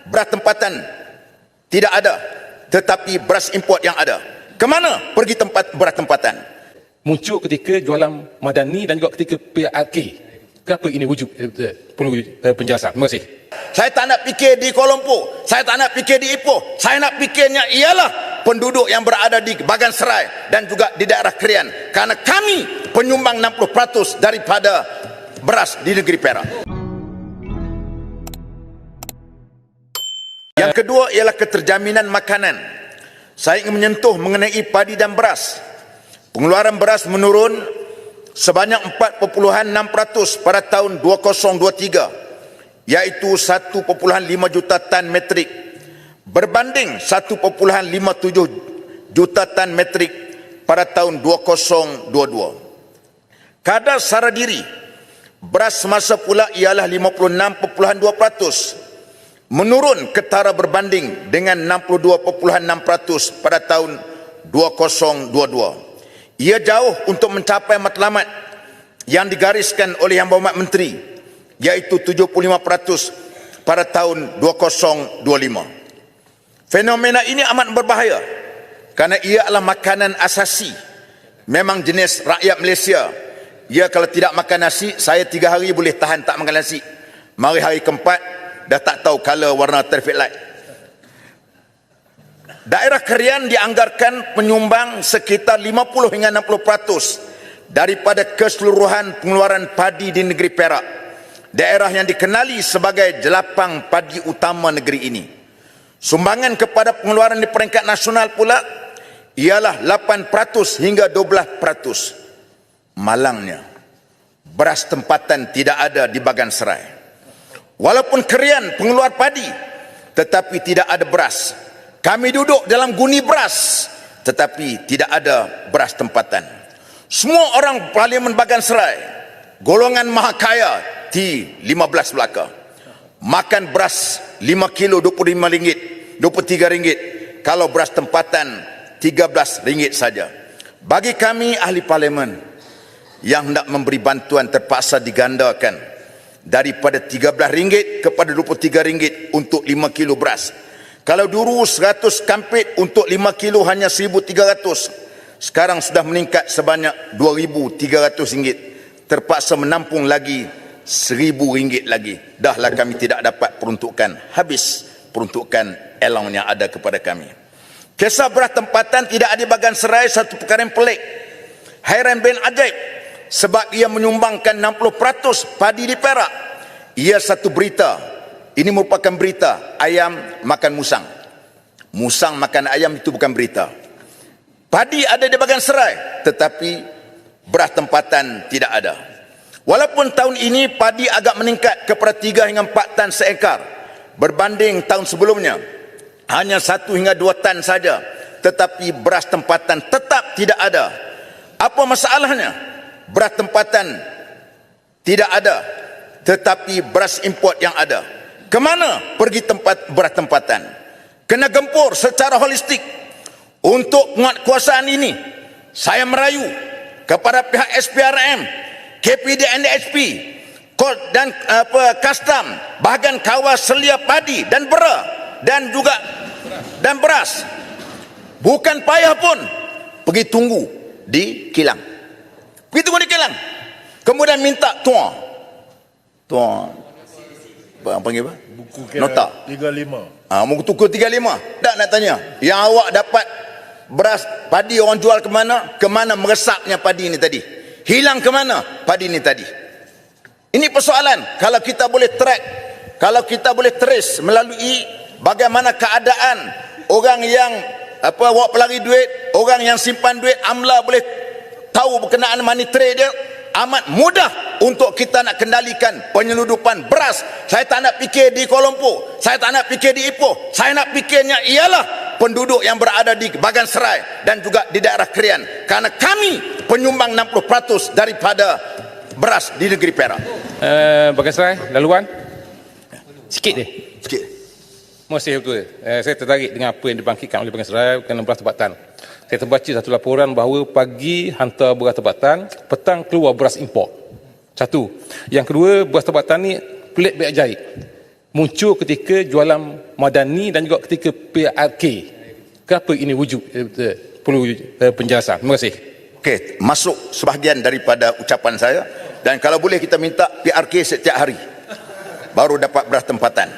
beras tempatan tidak ada, tetapi beras import yang ada. Kemana pergi tempat beras tempatan? Muncul ketika jualan Madani dan juga ketika PRK. Kenapa ini wujud perlu penjelasan? Terima kasih. Saya tak nak fikir di Kuala Lumpur, saya tak nak fikir di Ipoh, saya nak fikirnya ialah penduduk yang berada di Bagan Serai dan juga di daerah Krian, kerana kami penyumbang 60% daripada beras di negeri Perak. Yang kedua ialah keterjaminan makanan. Saya ingin menyentuh mengenai padi dan beras. Pengeluaran beras menurun sebanyak 4.6% pada tahun 2023, iaitu 1.5 juta tan metrik berbanding 1.57 juta tan metrik pada tahun 2022. Kadar sara diri beras semasa pula ialah 56.2%, menurun ketara berbanding dengan 62.6% pada tahun 2022. Ia jauh untuk mencapai matlamat yang digariskan oleh Yang Berhormat Menteri, iaitu 75% pada tahun 2025. Fenomena ini amat berbahaya kerana ia adalah makanan asasi. Memang jenis rakyat Malaysia, ia kalau tidak makan nasi, saya 3 hari boleh tahan tak makan nasi. Mari hari keempat, dah tak tahu color warna traffic light. Daerah Krian dianggarkan penyumbang sekitar 50 hingga 60% daripada keseluruhan pengeluaran padi di negeri Perak, daerah yang dikenali sebagai jelapang padi utama negeri ini. Sumbangan kepada pengeluaran di peringkat nasional pula ialah 8% hingga 12%. Malangnya, beras tempatan tidak ada di Bagan Serai. Walaupun Krian pengeluar padi, tetapi tidak ada beras. Kami duduk dalam guni beras, tetapi tidak ada beras tempatan. Semua orang Parlimen Bagan Serai, golongan maha kaya T15 belaka, makan beras 5 kilo RM25, RM23. Kalau beras tempatan RM13 saja. Bagi kami ahli Parlimen yang hendak memberi bantuan terpaksa digandakan daripada RM13 kepada RM23 untuk 5 kilo beras. Kalau dulu 100 kampit untuk 5 kilo hanya RM1,300, sekarang sudah meningkat sebanyak RM2,300, terpaksa menampung lagi RM1,000 lagi. Dahlah kami tidak dapat peruntukan, habis peruntukan allowance yang ada kepada kami. Kisah beras tempatan tidak ada di Bagan Serai satu perkara yang pelik, hairan bin ajaib, sebab ia menyumbangkan 60% padi di Perak. Ia satu berita. Ini merupakan berita ayam makan musang. Musang makan ayam, itu bukan berita. Padi ada di Bagan Serai, tetapi beras tempatan tidak ada. Walaupun tahun ini padi agak meningkat kepada 3 hingga 4 tan seekar berbanding tahun sebelumnya, hanya 1 hingga 2 tan saja, tetapi beras tempatan tetap tidak ada. Apa masalahnya? Beras tempatan tidak ada, tetapi beras import yang ada. Kemana pergi tempat beras tempatan? Kena gempur secara holistik. Untuk penguatkuasaan ini, saya merayu kepada pihak SPRM, KPD NDHP dan Kastam, bahagian kawas selia padi dan bera dan juga dan beras. Bukan payah pun, pergi tunggu di kilang. Pergi tunggu di kilang. Kemudian minta tuan apa panggil apa? Buku nota 35. Buku tuku 35. Tak nak tanya, yang awak dapat beras padi orang jual ke mana? Ke mana meresapnya padi ini tadi? Hilang ke mana padi ini tadi? Ini persoalan. Kalau kita boleh track, kalau kita boleh trace melalui bagaimana keadaan orang yang buat pelari duit, orang yang simpan duit, AMLA boleh tahu berkenaan money trade dia, amat mudah untuk kita nak kendalikan penyeludupan beras. Saya tak nak fikir di Kuala Lumpur, saya tak nak fikir di Ipoh, saya nak fikirnya ialah penduduk yang berada di Bagan Serai dan juga di daerah Krian, kerana kami penyumbang 60% daripada beras di negeri Perak. Bagan Serai, laluan sikit je. Sikit. Terima kasih betul. Saya tertarik dengan apa yang dibangkitkan oleh Bagan Serai kerana beras tempatan. Saya terbaca satu laporan bahawa pagi hantar beras tempatan, petang keluar beras import. Satu. Yang kedua, beras tempatan ni pelik baik ajaib. muncul ketika jualan madani dan juga ketika PRK. Kenapa ini wujud? Perlu penjelasan. Terima kasih. Okey, masuk sebahagian daripada ucapan saya, dan kalau boleh kita minta PRK setiap hari baru dapat bertempatan.